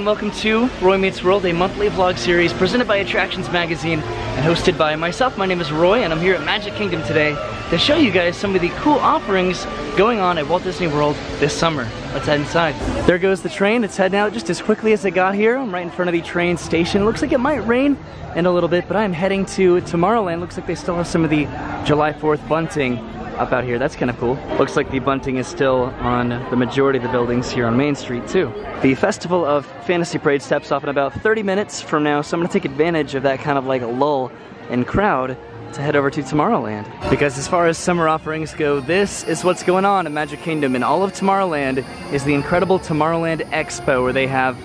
and welcome to Roy Meets World, a monthly vlog series presented by Attractions Magazine and hosted by myself. My name is Roy and I'm here at Magic Kingdom today to show you guys some of the cool offerings going on at Walt Disney World this summer. Let's head inside. There goes the train. It's heading out just as quickly as it got here. I'm right in front of the train station. Looks like it might rain in a little bit, but I'm heading to Tomorrowland. Looks like they still have some of the July 4th bunting up out here. That's kind of cool. Looks like the bunting is still on the majority of the buildings here on Main Street too. The Festival of Fantasy Parade steps off in about 30 minutes from now, so I'm gonna take advantage of that kind of like a lull in crowd to head over to Tomorrowland. Because as far as summer offerings go, this is what's going on at Magic Kingdom. And all of Tomorrowland is the incredible Tomorrowland Expo, where they have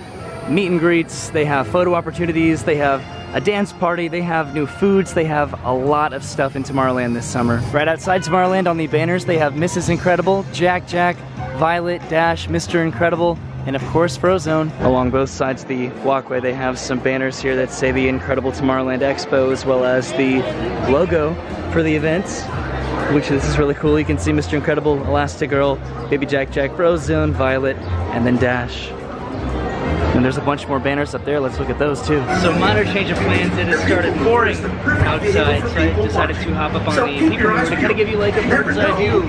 meet and greets, they have photo opportunities, they have a dance party, they have new foods, they have a lot of stuff in Tomorrowland this summer. Right outside Tomorrowland on the banners, they have Mrs. Incredible, Jack, Violet, Dash, Mr. Incredible, and of course Frozone. Along both sides of the walkway they have some banners here that say the Incredible Tomorrowland Expo, as well as the logo for the events, which this is really cool. You can see Mr. Incredible, Elastigirl, Baby Jack, Frozone, Violet, and then Dash. And there's a bunch more banners up there. Let's look at those too. So minor change of plans. It has started pouring outside, so I decided to hop up on the people to kind of give you like a bird's eye view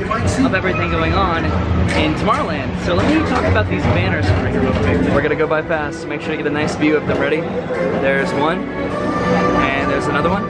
of everything going on in Tomorrowland. So let me talk about these banners right here real quick. We're gonna go by fast. Make sure you get a nice view of them. Ready? There's one, and there's another one,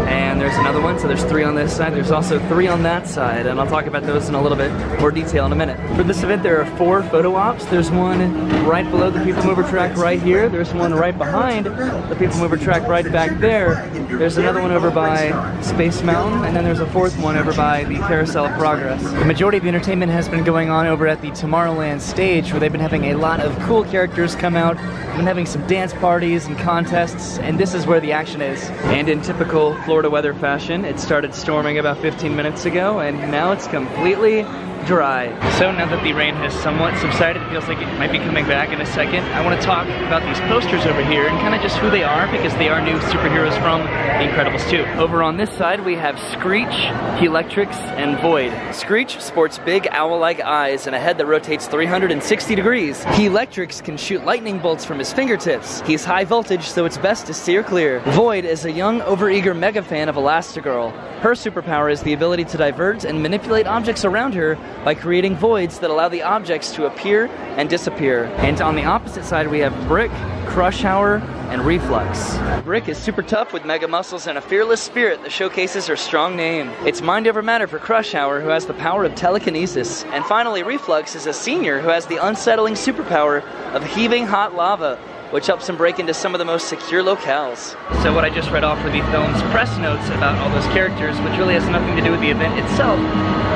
and there's another one. So there's 3 on this side. There's also 3 on that side, and I'll talk about those in a little bit more detail in a minute. For this event, there are 4 photo ops. There's one right below the People Mover track right here. There's one right behind the People Mover track right back there. There's another one over by Space Mountain, and then there's a 4th one over by the Carousel of Progress. The majority of the entertainment has been going on over at the Tomorrowland stage, where they've been having a lot of cool characters come out. They've been having some dance parties and contests, and this is where the action is. And in typical Florida weather fashion, it started storming about 15 minutes ago, and now it's completely dry. So now that the rain has somewhat subsided, it feels like it might be coming back in a second. I want to talk about these posters over here and kind of just who they are, because they are new superheroes from The Incredibles 2. Over on this side we have Screech, Helix, and Void. Screech sports big owl-like eyes and a head that rotates 360 degrees. Helix can shoot lightning bolts from his fingertips. He's high voltage, so it's best to steer clear. Void is a young, overeager mega fan of Elastigirl. Her superpower is the ability to divert and manipulate objects around her by creating voids that allow the objects to appear and disappear. And on the opposite side we have Brick, Crush Hour, and Reflux. Brick is super tough with mega muscles and a fearless spirit that showcases her strong name. It's mind over matter for Crush Hour, who has the power of telekinesis. And finally, Reflux is a senior who has the unsettling superpower of heaving hot lava, which helps him break into some of the most secure locales. So what I just read off were the film's press notes about all those characters, which really has nothing to do with the event itself.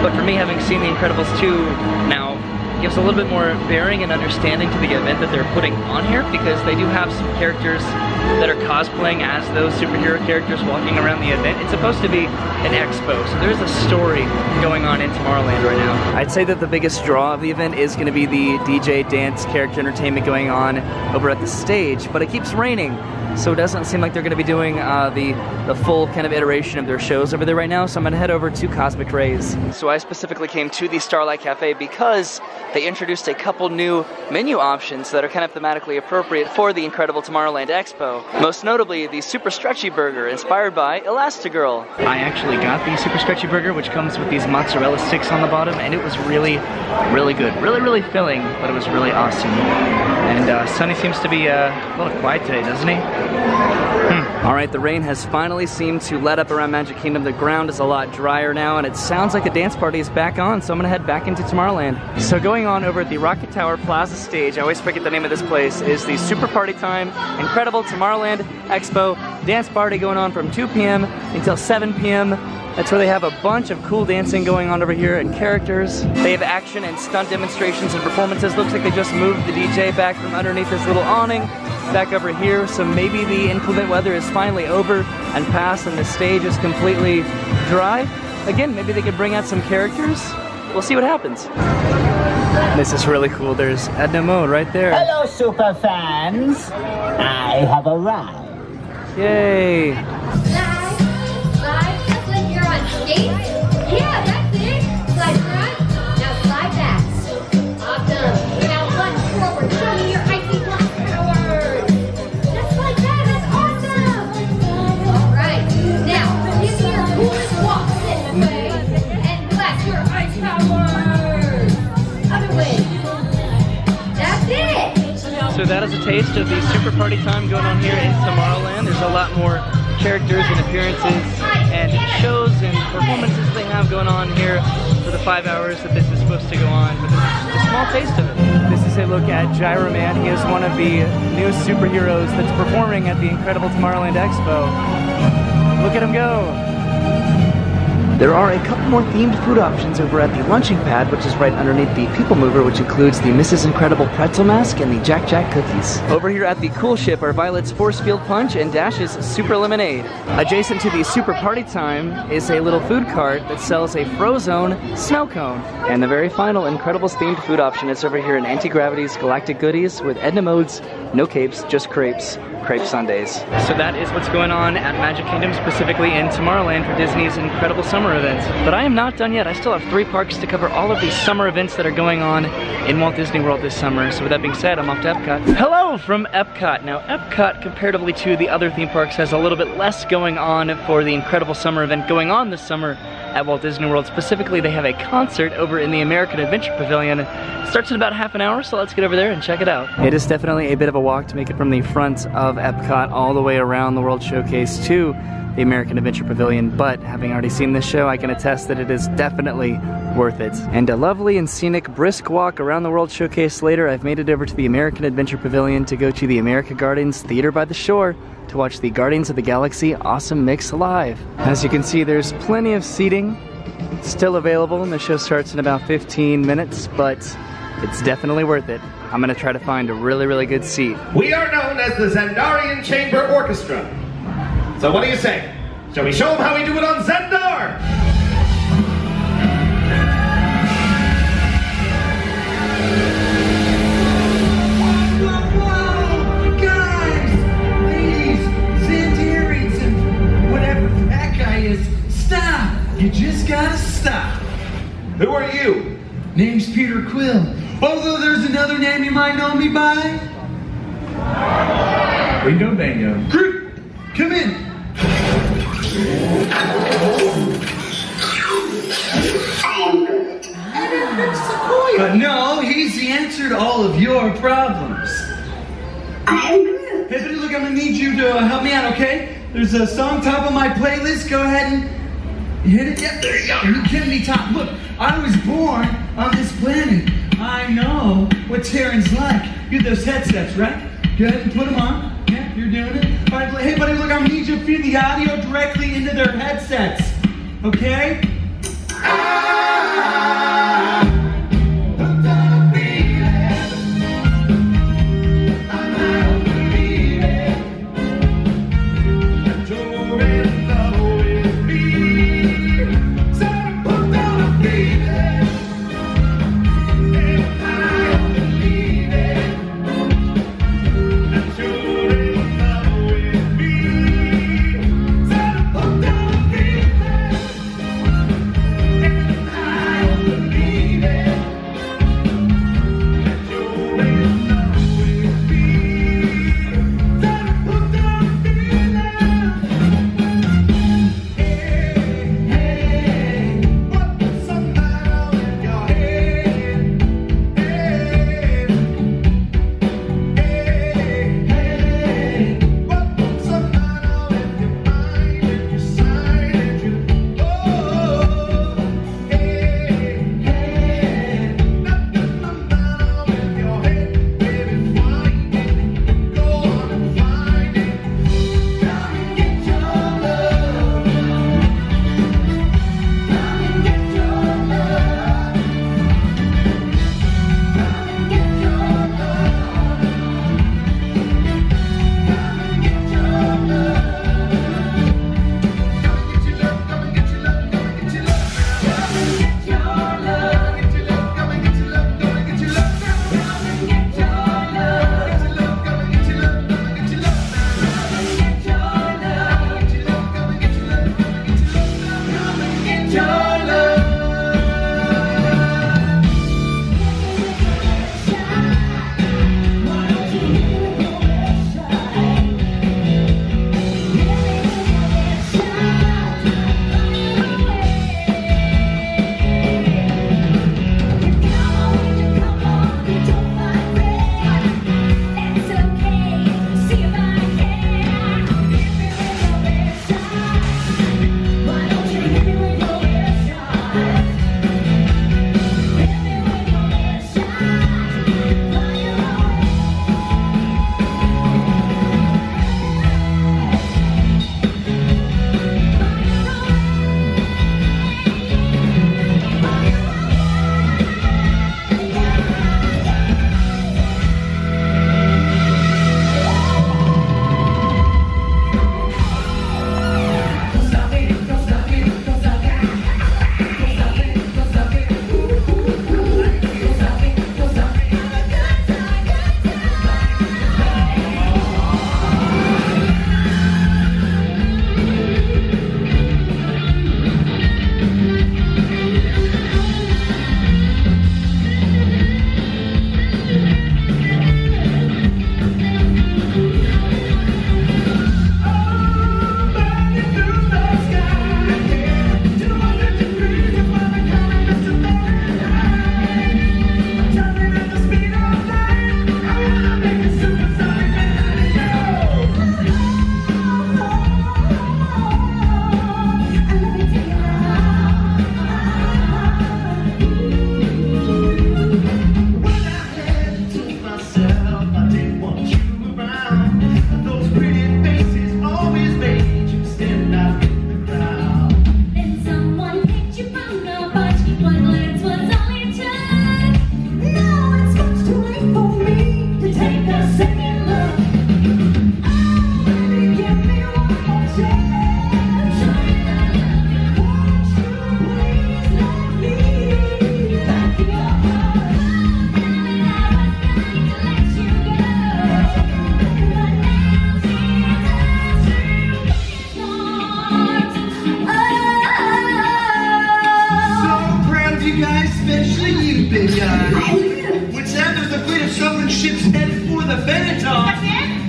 But for me, having seen The Incredibles 2 now, gives a little bit more bearing and understanding to the event that they're putting on here, because they do have some characters that are cosplaying as those superhero characters walking around the event. It's supposed to be an expo, so there's a story going on in Tomorrowland right now. I'd say that the biggest draw of the event is going to be the DJ dance character entertainment going on over at the stage, but it keeps raining, so it doesn't seem like they're going to be doing the full kind of iteration of their shows over there right now, so I'm going to head over to Cosmic Rays. So I specifically came to the Starlight Cafe because they introduced a couple new menu options that are kind of thematically appropriate for the Incredible Tomorrowland Expo. Most notably, the Super Stretchy Burger, inspired by Elastigirl. I actually got the Super Stretchy Burger, which comes with these mozzarella sticks on the bottom, and it was really, really good. Really filling, but it was really awesome. And Sunny seems to be a little quiet today, doesn't he? Alright, the rain has finally seemed to let up around Magic Kingdom. The ground is a lot drier now, and it sounds like the dance party is back on, so I'm gonna head back into Tomorrowland. So going on over at the Rocket Tower Plaza stage, I always forget the name of this place, is the Super Party Time Incredible Tomorrowland Expo dance party going on from 2 p.m. until 7 p.m. That's where they have a bunch of cool dancing going on over here and characters. They have action and stunt demonstrations and performances. Looks like they just moved the DJ back from underneath this little awning back over here, so maybe the inclement weather is finally over and past and the stage is completely dry. Again, maybe they could bring out some characters. We'll see what happens. This is really cool. There's Edna Mode right there. Hello, super fans. I have arrived. Yay. Slide just like you're on skates. Yeah, that's it. Slide front, now slide back. Awesome. Now lunge forward. Show me your icy block power. taste of the super party time going on here in Tomorrowland. There's a lot more characters and appearances and shows and performances they have going on here for the 5 hours that this is supposed to go on, but this is just a small taste of it. This is a look at Gyro Man. He is one of the new superheroes that's performing at the incredible Tomorrowland Expo. Look at him go! There are a couple more themed food options over at the lunching pad, which is right underneath the People Mover, which includes the Mrs. Incredible pretzel mask and the Jack Jack cookies. Over here at the Cool Ship are Violet's Force Field Punch and Dash's Super Lemonade. Adjacent to the Super Party Time is a little food cart that sells a Frozone snow cone. And the very final Incredibles themed food option is over here in Anti-Gravity's Galactic Goodies with Edna Mode's No Capes, Just Crepes. Crepe Sundays. So that is what's going on at Magic Kingdom, specifically in Tomorrowland for Disney's incredible summer events. But I am not done yet. I still have 3 parks to cover all of these summer events that are going on in Walt Disney World this summer. So with that being said, I'm off to Epcot. Hello from Epcot. Now Epcot, comparatively to the other theme parks, has a little bit less going on for the incredible summer event going on this summer at Walt Disney World. Specifically, they have a concert over in the American Adventure Pavilion. It starts in about half an hour, so let's get over there and check it out. It is definitely a bit of a walk to make it from the front of Epcot all the way around the World Showcase to the American Adventure Pavilion, but having already seen this show, I can attest that it is definitely worth it. And a lovely and scenic brisk walk around the World Showcase later, I've made it over to the American Adventure Pavilion to go to the America Gardens Theater by the Shore to watch the Guardians of the Galaxy Awesome Mix live. As you can see, there's plenty of seating still available, and the show starts in about 15 minutes, but it's definitely worth it. I'm gonna try to find a really, really good seat. We are known as the Zendarian Chamber Orchestra. So what do you say? Shall we show them how we do it on Zendar? Whoa, guys! Ladies, Zendarians, and whatever that guy is, stop! You just gotta stop. Who are you? Name's Peter Quill. Although there's another name you might know me by. Bingo Bango. Group, come in. But no, he's the answer to all of your problems. Hey, buddy, look, I'm gonna need you to help me out, okay? There's a song top of my playlist. Go ahead and hit it. Yep, there you go. You're kidding me, Top. Look, I was born on this planet. I know what Terran's like. You have those headsets, right? Go ahead and put them on. Yeah, you're doing it. All right, hey, buddy, look, I'm gonna need you to feed the audio directly into their headsets. Okay?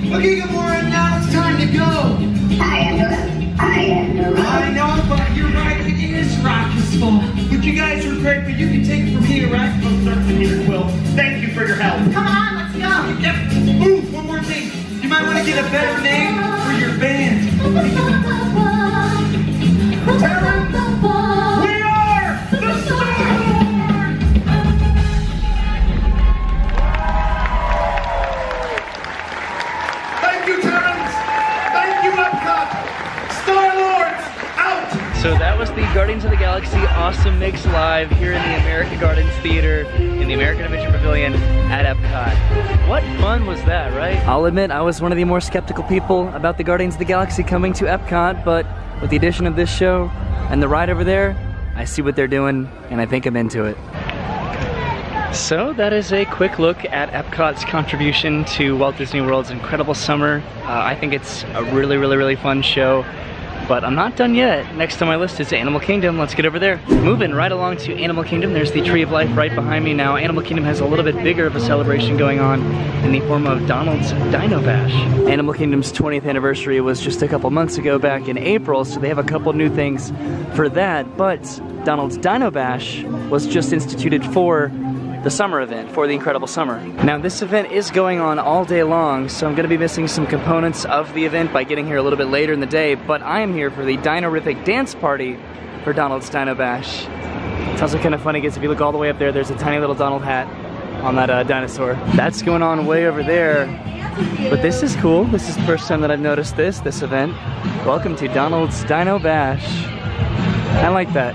Okay, Gamora, now it's time to go. I know, but you're right, it is Rocky's fault. But you guys are great, but you can take it from here, right? Oh, certainly, Mr. Quill. Thank you for your help. Come on, let's go. Yep. Ooh, one more thing. You might want to get a better name for your band. Terrence, we are the Star-Lords! Thank you, Terrence. Thank you, Epcot. Star-Lords, out! So that was the Guardians of the Galaxy Awesome Mix Live here in the America Gardens Theater in the American Adventure Pavilion at Epcot. What fun was that, right? I'll admit I was one of the more skeptical people about the Guardians of the Galaxy coming to Epcot, but with the addition of this show and the ride over there, I see what they're doing and I think I'm into it. So that is a quick look at Epcot's contribution to Walt Disney World's incredible summer. I think it's a really fun show. But I'm not done yet. Next on my list is Animal Kingdom. Let's get over there. Moving right along to Animal Kingdom. There's the Tree of Life right behind me now. Animal Kingdom has a little bit bigger of a celebration going on in the form of Donald's Dino-Bash. Animal Kingdom's 20th anniversary was just a couple months ago back in April, so they have a couple new things for that. But Donald's Dino-Bash was just instituted for the summer event, for the incredible summer. Now this event is going on all day long, so I'm going to be missing some components of the event by getting here a little bit later in the day, but I am here for the Dino-rific dance party for Donald's Dino-Bash. It's also kind of funny because if you look all the way up there, there's a tiny little Donald hat on that dinosaur. That's going on way over there, but this is cool. This is the first time that I've noticed this event. Welcome to Donald's Dino-Bash. I like that.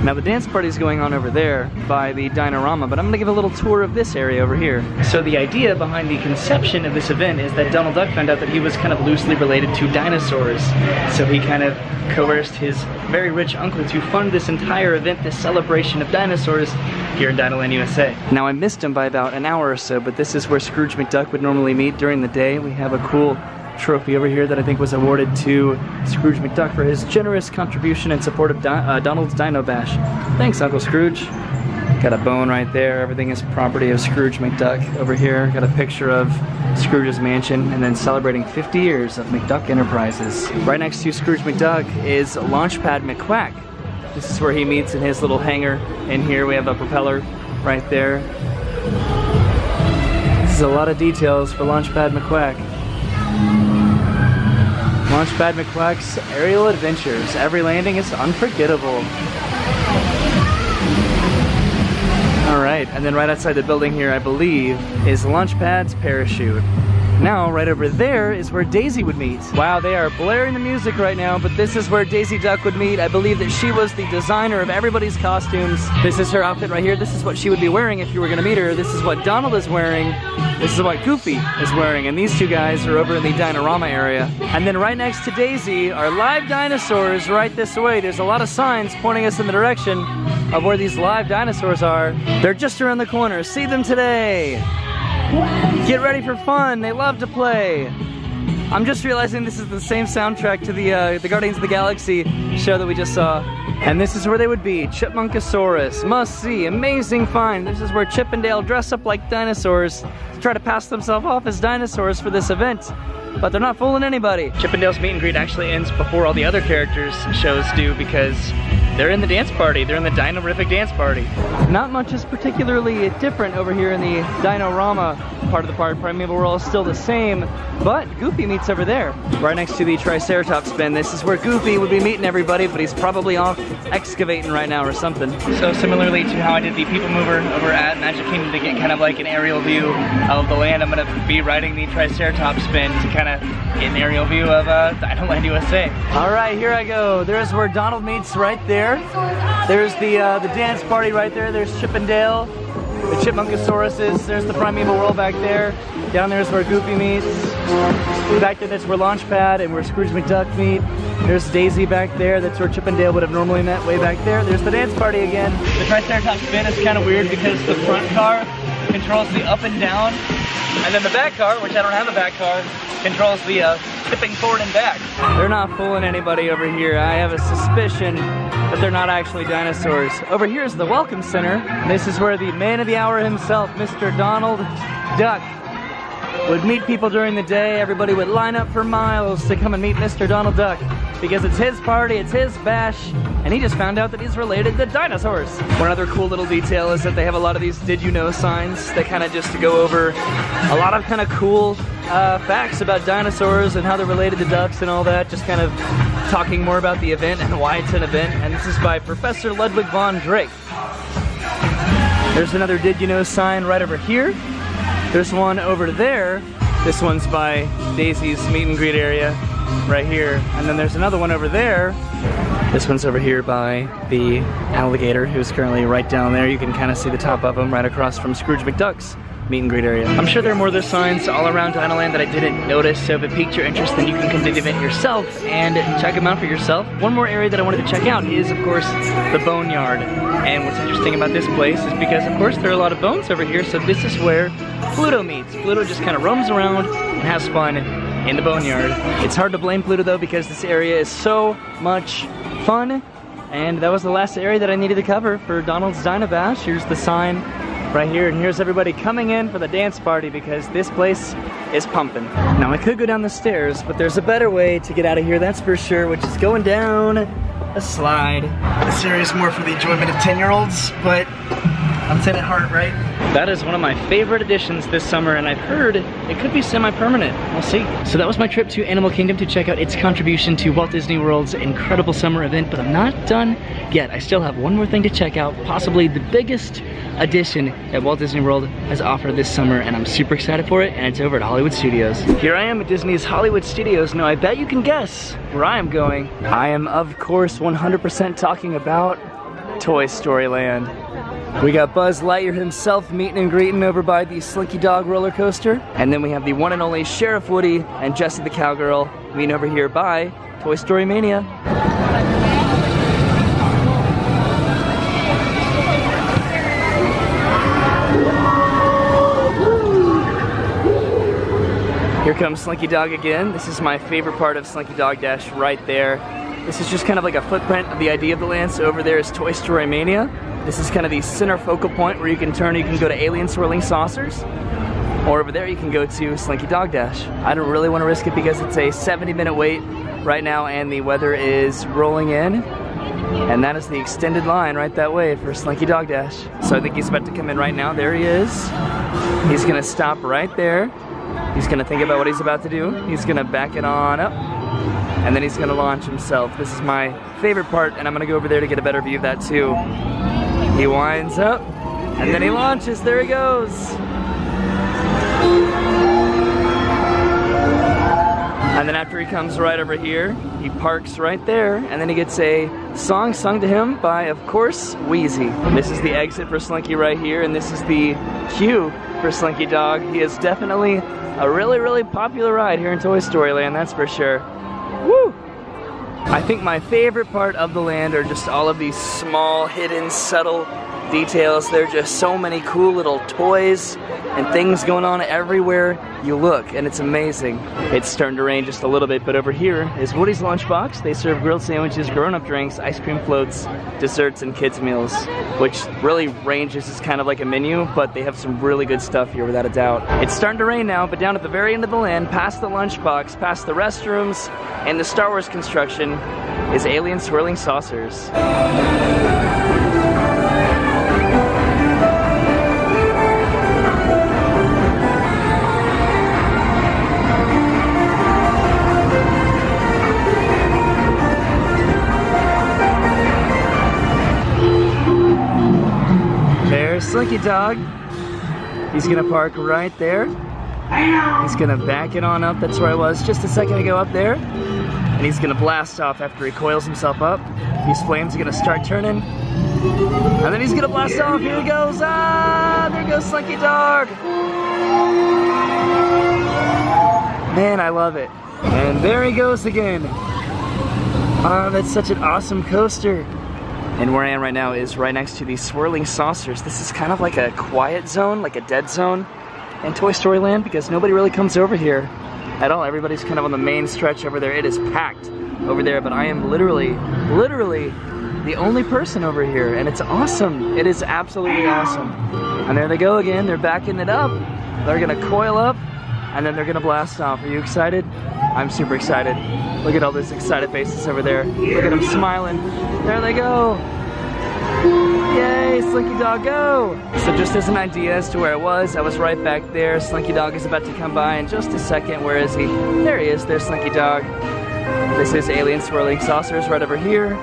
Now the dance party is going on over there by the Dino-Rama, but I'm going to give a little tour of this area over here. So the idea behind the conception of this event is that Donald Duck found out that he was kind of loosely related to dinosaurs. So he kind of coerced his very rich uncle to fund this entire event, this celebration of dinosaurs here in Dinoland, USA. Now I missed him by about an hour or so, but this is where Scrooge McDuck would normally meet during the day. We have a cool trophy over here that I think was awarded to Scrooge McDuck for his generous contribution in support of Donald's Dino-Bash. Thanks, Uncle Scrooge. Got a bone right there. Everything is property of Scrooge McDuck. Over here, got a picture of Scrooge's mansion, and then celebrating 50 years of McDuck Enterprises. Right next to Scrooge McDuck is Launchpad McQuack. This is where he meets in his little hangar. In here we have a propeller right there. This is a lot of details for Launchpad McQuack. Launchpad McQuack's aerial adventures. Every landing is unforgettable. Alright, and then right outside the building here, I believe, is Launchpad's parachute. Now, right over there is where Daisy would meet. Wow, they are blaring the music right now, but this is where Daisy Duck would meet. I believe that she was the designer of everybody's costumes. This is her outfit right here. This is what she would be wearing if you were gonna meet her. This is what Donald is wearing. This is what Goofy is wearing. And these two guys are over in the Dino-Rama area. And then right next to Daisy are live dinosaurs right this way. There's a lot of signs pointing us in the direction of where these live dinosaurs are. They're just around the corner. See them today. Get ready for fun. They love to play. I'm just realizing this is the same soundtrack to the Guardians of the Galaxy show that we just saw. And this is where they would be. Chipmunkosaurus. Must see. Amazing find. This is where Chip and Dale dress up like dinosaurs to try to pass themselves off as dinosaurs for this event. But they're not fooling anybody. Chip and Dale's meet and greet actually ends before all the other characters' shows do because they're in the dance party. They're in the Dino-rific dance party. Not much is particularly different over here in the Dino-Rama part of the park. Primeval World is still the same, but Goofy meets over there, right next to the Triceratops bin. This is where Goofy would be meeting everybody, but he's probably off excavating right now or something. So similarly to how I did the People Mover over at Magic Kingdom to get kind of like an aerial view of the land, I'm gonna be riding the Triceratops bin to kind of get an aerial view of Dino-Land USA. All right, here I go. There's where Donald meets right there. There's the dance party right there. There's Chip and Dale, the Chipmunkosauruses. There's the Primeval World back there. Down there is where Goofy meets. Back there, that's where Launchpad and where Scrooge McDuck meet. There's Daisy back there. That's where Chip and Dale would have normally met, way back there. There's the dance party again. The Triceratops spin is kind of weird because the front car controls the up and down, and then the back car, which I don't have a back car, controls the tipping forward and back. They're not fooling anybody over here. I have a suspicion that they're not actually dinosaurs. Over here is the Welcome Center. This is where the man of the hour himself, Mr. Donald Duck, would meet people during the day. Everybody would line up for miles to come and meet Mr. Donald Duck because it's his party, it's his bash, and he just found out that he's related to dinosaurs. One other cool little detail is that they have a lot of these did you know signs that kind of just go over a lot of kind of cool facts about dinosaurs and how they're related to ducks and all that, just kind of talking more about the event and why it's an event. And this is by Professor Ludwig von Drake. There's another did you know sign right over here. There's one over there. This one's by Daisy's meet and greet area right here. And then there's another one over there. This one's over here by the alligator, who's currently right down there. You can kind of see the top of him right across from Scrooge McDuck's meet and greet area. I'm sure there are more of those signs all around Dino-Land that I didn't notice, so if it piqued your interest, then you can come to the event yourself and check them out for yourself. One more area that I wanted to check out is, of course, the Boneyard. And what's interesting about this place is because, of course, there are a lot of bones over here, so this is where Pluto meets. Pluto just kind of roams around and has fun in the Boneyard. It's hard to blame Pluto, though, because this area is so much fun. And that was the last area that I needed to cover for Donald's Dino-Bash. Here's the sign right here, and here's everybody coming in for the dance party because this place is pumping. Now I could go down the stairs, but there's a better way to get out of here, that's for sure, which is going down a slide. This area is more for the enjoyment of 10-year-olds, but I'm 10 at heart, right? That is one of my favorite additions this summer, and I've heard it could be semi-permanent. We'll see. So that was my trip to Animal Kingdom to check out its contribution to Walt Disney World's incredible summer event, but I'm not done yet. I still have one more thing to check out, possibly the biggest addition that Walt Disney World has offered this summer, and I'm super excited for it, and it's over at Hollywood Studios. Here I am at Disney's Hollywood Studios. Now I bet you can guess where I am going. I am, of course, 100% talking about Toy Story Land. We got Buzz Lightyear himself meeting and greeting over by the Slinky Dog roller coaster. And then we have the one and only Sheriff Woody and Jessie the Cowgirl meeting over here by Toy Story Mania. Here comes Slinky Dog again. This is my favorite part of Slinky Dog Dash right there. This is just kind of like a footprint of the idea of the land. So over there is Toy Story Mania. This is kind of the center focal point where you can turn. You can go to Alien Swirling Saucers, or over there you can go to Slinky Dog Dash. I don't really want to risk it because it's a 70-minute wait right now and the weather is rolling in. And that is the extended line right that way for Slinky Dog Dash. So I think he's about to come in right now. There he is. He's gonna stop right there. He's gonna think about what he's about to do. He's gonna back it on up, and then he's gonna launch himself. This is my favorite part, and I'm gonna go over there to get a better view of that too. He winds up, and then he launches. There he goes. And then after he comes right over here, he parks right there, and then he gets a song sung to him by, of course, Wheezy. This is the exit for Slinky right here, and this is the queue for Slinky Dog. He is definitely a really, really popular ride here in Toy Story Land, that's for sure. Woo! I think my favorite part of the land are just all of these small, hidden, subtle details. There are just so many cool little toys and things going on everywhere you look, and it's amazing. It's starting to rain just a little bit, but over here is Woody's Lunchbox. They serve grilled sandwiches, grown-up drinks, ice cream floats, desserts, and kids meals, which really ranges as kind of like a menu, but they have some really good stuff here without a doubt. It's starting to rain now, but down at the very end of the land, past the Lunchbox, past the restrooms, and the Star Wars construction is Alien Swirling Saucers. Slinky Dog. He's gonna park right there. He's gonna back it on up. That's where I was just a second ago, up there. And he's gonna blast off after he coils himself up. These flames are gonna start turning. And then he's gonna blast off. Here he goes. Ah, there goes Slinky Dog. Man, I love it. And there he goes again. Oh, that's such an awesome coaster. And where I am right now is right next to these swirling saucers. This is kind of like a quiet zone, like a dead zone in Toy Story Land, because nobody really comes over here at all. Everybody's kind of on the main stretch over there. It is packed over there, but I am literally the only person over here, and it's awesome. It is absolutely awesome. And there they go again. They're backing it up. They're gonna coil up, and then they're gonna blast off. Are you excited? I'm super excited. Look at all those excited faces over there. Look at them smiling. There they go. Yay, Slinky Dog, go! So just as an idea as to where I was right back there. Slinky Dog is about to come by in just a second. Where is he? There he is, there's Slinky Dog. This is Alien Swirling Saucers right over here.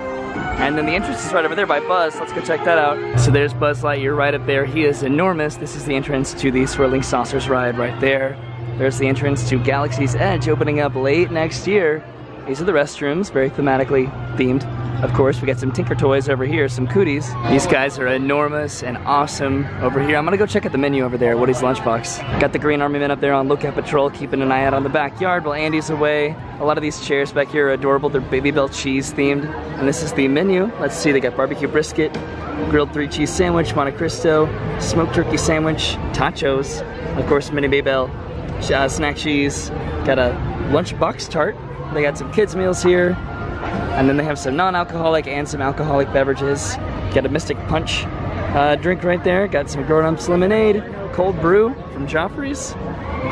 And then the entrance is right over there by Buzz. Let's go check that out. So there's Buzz Lightyear right up there. He is enormous. This is the entrance to the Swirling Saucers ride right there. There's the entrance to Galaxy's Edge opening up late next year. These are the restrooms, very thematically themed. Of course, we got some Tinker Toys over here, some cooties. These guys are enormous and awesome over here. I'm gonna go check out the menu over there, Woody's Lunchbox. Got the Green Army Men up there on lookout patrol, keeping an eye out on the backyard while Andy's away. A lot of these chairs back here are adorable. They're Baby Bell cheese themed. And this is the menu. Let's see, they got barbecue brisket, grilled 3-cheese sandwich, Monte Cristo, smoked turkey sandwich, tachos, of course, mini Baby Bell, snack cheese, got a lunchbox tart. They got some kids meals here, and then they have some non-alcoholic and some alcoholic beverages. Got a Mystic Punch drink right there. Got some grown-ups lemonade, cold brew from Joffrey's.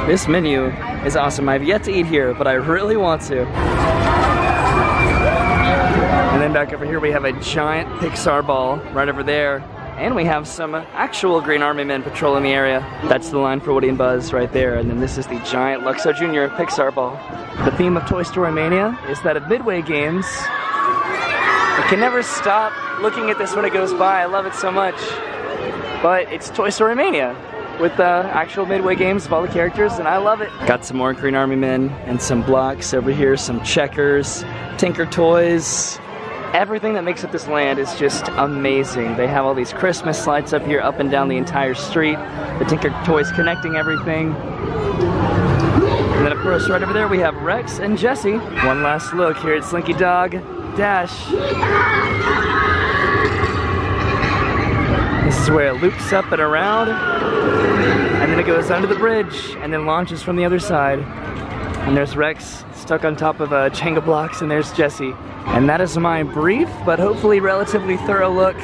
This menu is awesome. I've yet to eat here, but I really want to. And then back over here we have a giant Pixar ball right over there. And we have some actual Green Army Men patrolling the area. That's the line for Woody and Buzz right there. And then this is the giant Luxo Jr. Pixar ball. The theme of Toy Story Mania is that at Midway Games, I can never stop looking at this when it goes by. I love it so much. But it's Toy Story Mania with the actual Midway Games of all the characters, and I love it. Got some more Green Army Men and some blocks over here, some checkers, Tinker Toys. Everything that makes up this land is just amazing. They have all these Christmas lights up here, up and down the entire street. The Tinker Toys connecting everything. And then of course right over there we have Rex and Jessie. One last look here at Slinky Dog Dash. This is where it loops up and around. And then it goes under the bridge and then launches from the other side. And there's Rex stuck on top of Jenga blocks, and there's Jessie. And that is my brief, but hopefully relatively thorough look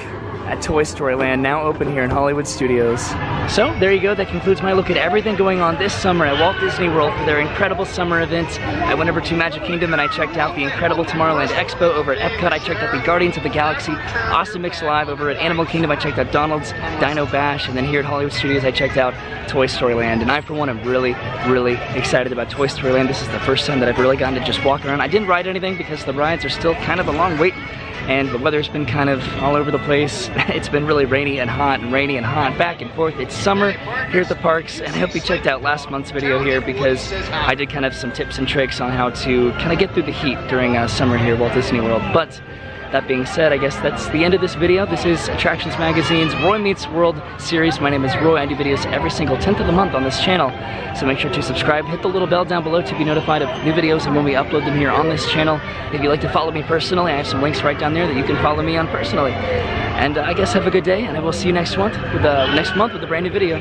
at Toy Story Land, now open here in Hollywood Studios. So there you go, that concludes my look at everything going on this summer at Walt Disney World for their incredible summer events. I went over to Magic Kingdom and I checked out the incredible Tomorrowland Expo. Over at Epcot I checked out the Guardians of the Galaxy Awesome Mix Live. Over at Animal Kingdom I checked out Donald's Dino-Bash, and then here at Hollywood Studios I checked out Toy Story Land. And I for one am really excited about Toy Story Land. This is the first time that I've really gotten to just walk around. I didn't ride anything because the rides are still kind of a long wait, and the weather's been kind of all over the place. It's been really rainy and hot, back and forth. It's summer here at the parks, and I hope you checked out last month's video here because I did kind of some tips and tricks on how to kind of get through the heat during summer here at Walt Disney World. But that being said, I guess that's the end of this video. This is Attractions Magazine's Roy Meets World series. My name is Roy. I do videos every single 10th of the month on this channel. So make sure to subscribe, hit the little bell down below to be notified of new videos and when we upload them here on this channel. If you'd like to follow me personally, I have some links right down there that you can follow me on personally. And I guess have a good day, and I will see you next month with a brand new video.